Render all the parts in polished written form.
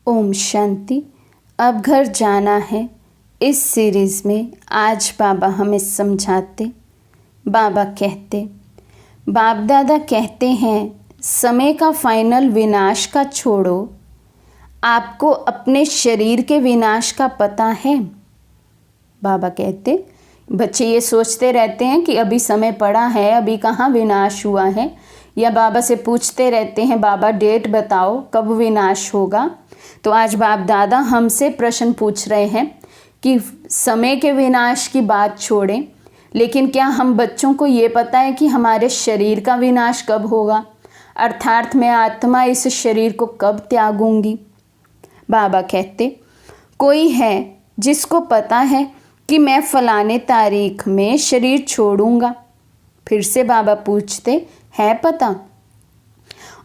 ओम शांति। अब घर जाना है। इस सीरीज़ में आज बाबा हमें समझाते, बाबा कहते, बाप दादा कहते हैं समय का फाइनल विनाश का छोड़ो, आपको अपने शरीर के विनाश का पता है। बाबा कहते बच्चे ये सोचते रहते हैं कि अभी समय पड़ा है, अभी कहाँ विनाश हुआ है, या बाबा से पूछते रहते हैं बाबा डेट बताओ कब विनाश होगा। तो आज बाप दादा हमसे प्रश्न पूछ रहे हैं कि समय के विनाश की बात छोड़ें, लेकिन क्या हम बच्चों को ये पता है कि हमारे शरीर का विनाश कब होगा, अर्थात मैं आत्मा इस शरीर को कब त्यागूंगी। बाबा कहते कोई है जिसको पता है कि मैं फलाने तारीख में शरीर छोड़ूंगा। फिर से बाबा पूछते है पता।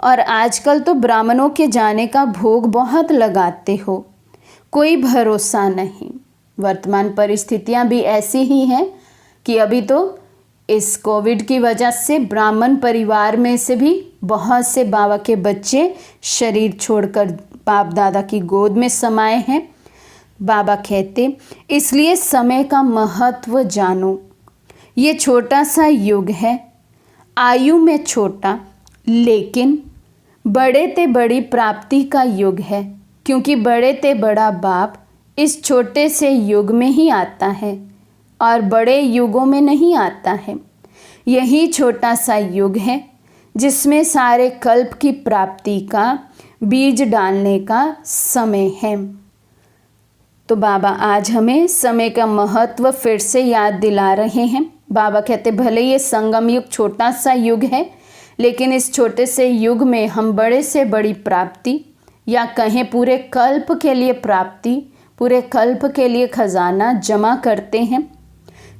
और आजकल तो ब्राह्मणों के जाने का भोग बहुत लगाते हो, कोई भरोसा नहीं। वर्तमान परिस्थितियां भी ऐसी ही हैं कि अभी तो इस कोविड की वजह से ब्राह्मण परिवार में से भी बहुत से बाबा के बच्चे शरीर छोड़कर बाप दादा की गोद में समाये हैं। बाबा कहते इसलिए समय का महत्व जानो। ये छोटा सा युग है, आयु में छोटा लेकिन बड़े ते बड़ी प्राप्ति का युग है, क्योंकि बड़े ते बड़ा बाप इस छोटे से युग में ही आता है और बड़े युगों में नहीं आता है। यही छोटा सा युग है जिसमें सारे कल्प की प्राप्ति का बीज डालने का समय है। तो बाबा आज हमें समय का महत्व फिर से याद दिला रहे हैं। बाबा कहते भले ये संगम युग छोटा सा युग है, लेकिन इस छोटे से युग में हम बड़े से बड़ी प्राप्ति, या कहें पूरे कल्प के लिए प्राप्ति, पूरे कल्प के लिए खजाना जमा करते हैं,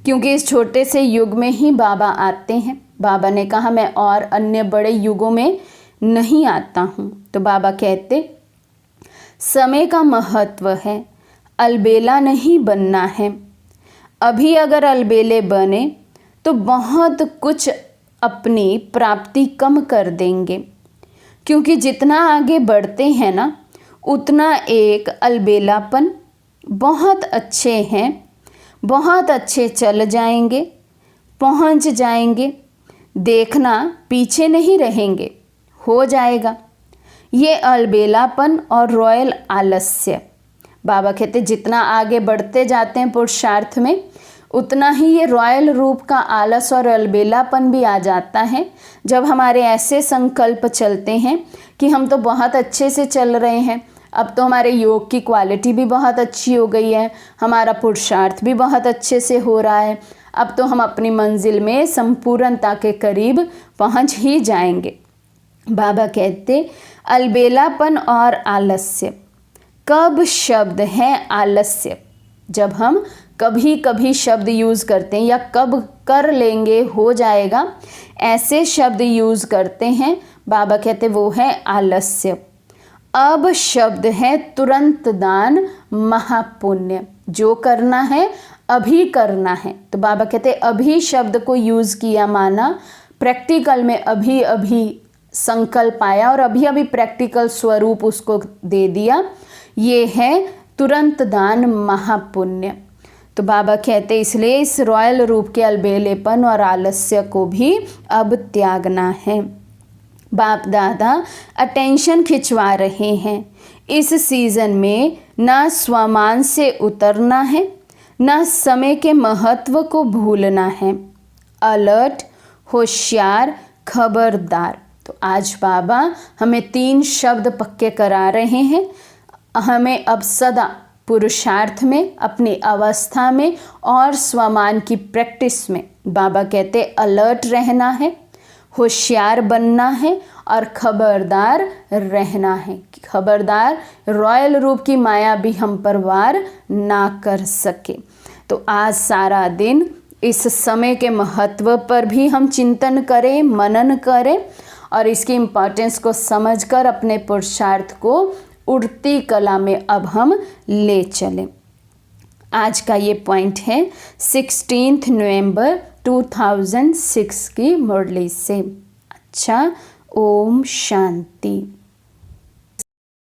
क्योंकि इस छोटे से युग में ही बाबा आते हैं। बाबा ने कहा मैं और अन्य बड़े युगों में नहीं आता हूँ। तो बाबा कहते समय का महत्व है, अलबेला नहीं बनना है। अभी अगर अलबेले बने तो बहुत कुछ अपनी प्राप्ति कम कर देंगे, क्योंकि जितना आगे बढ़ते हैं ना उतना एक अलबेलापन, बहुत अच्छे हैं, बहुत अच्छे चल जाएंगे, पहुंच जाएंगे, देखना पीछे नहीं रहेंगे, हो जाएगा। ये अलबेलापन और रॉयल आलस्य। बाबा कहते जितना आगे बढ़ते जाते हैं पुरुषार्थ में, उतना ही ये रॉयल रूप का आलस और अलबेलापन भी आ जाता है। जब हमारे ऐसे संकल्प चलते हैं कि हम तो बहुत अच्छे से चल रहे हैं, अब तो हमारे योग की क्वालिटी भी बहुत अच्छी हो गई है, हमारा पुरुषार्थ भी बहुत अच्छे से हो रहा है, अब तो हम अपनी मंजिल में संपूर्णता के करीब पहुंच ही जाएंगे। बाबा कहते अलबेलापन और आलस्य। कब शब्द है आलस्य? जब हम कभी कभी शब्द यूज़ करते हैं, या कब कर लेंगे हो जाएगा, ऐसे शब्द यूज़ करते हैं। बाबा कहते वो है आलस्य। अब शब्द है तुरंत दान महापुण्य। जो करना है अभी करना है। तो बाबा कहते अभी शब्द को यूज़ किया, माना प्रैक्टिकल में अभी अभी संकल्प आया और अभी अभी प्रैक्टिकल स्वरूप उसको दे दिया। ये है तुरंत दान महापुण्य। तो बाबा कहते इसलिए इस रॉयल रूप के अलबेलेपन और आलस्य को भी अब त्यागना है। बाप दादा अटेंशन खिंचवा रहे हैं। इस सीज़न में ना स्वामान से उतरना है, ना समय के महत्व को भूलना है। अलर्ट, होशियार, खबरदार। तो आज बाबा हमें 3 शब्द पक्के करा रहे हैं। हमें अब सदा पुरुषार्थ में, अपनी अवस्था में और स्वमान की प्रैक्टिस में बाबा कहते अलर्ट रहना है, होशियार बनना है और खबरदार रहना है। खबरदार रॉयल रूप की माया भी हम पर वार ना कर सके। तो आज सारा दिन इस समय के महत्व पर भी हम चिंतन करें, मनन करें और इसकी इम्पोर्टेंस को समझकर अपने पुरुषार्थ को उड़ती कला में अब हम ले चलें। आज का ये पॉइंट है 16 नवंबर 2006 की मुरली से। अच्छा, ओम शांति।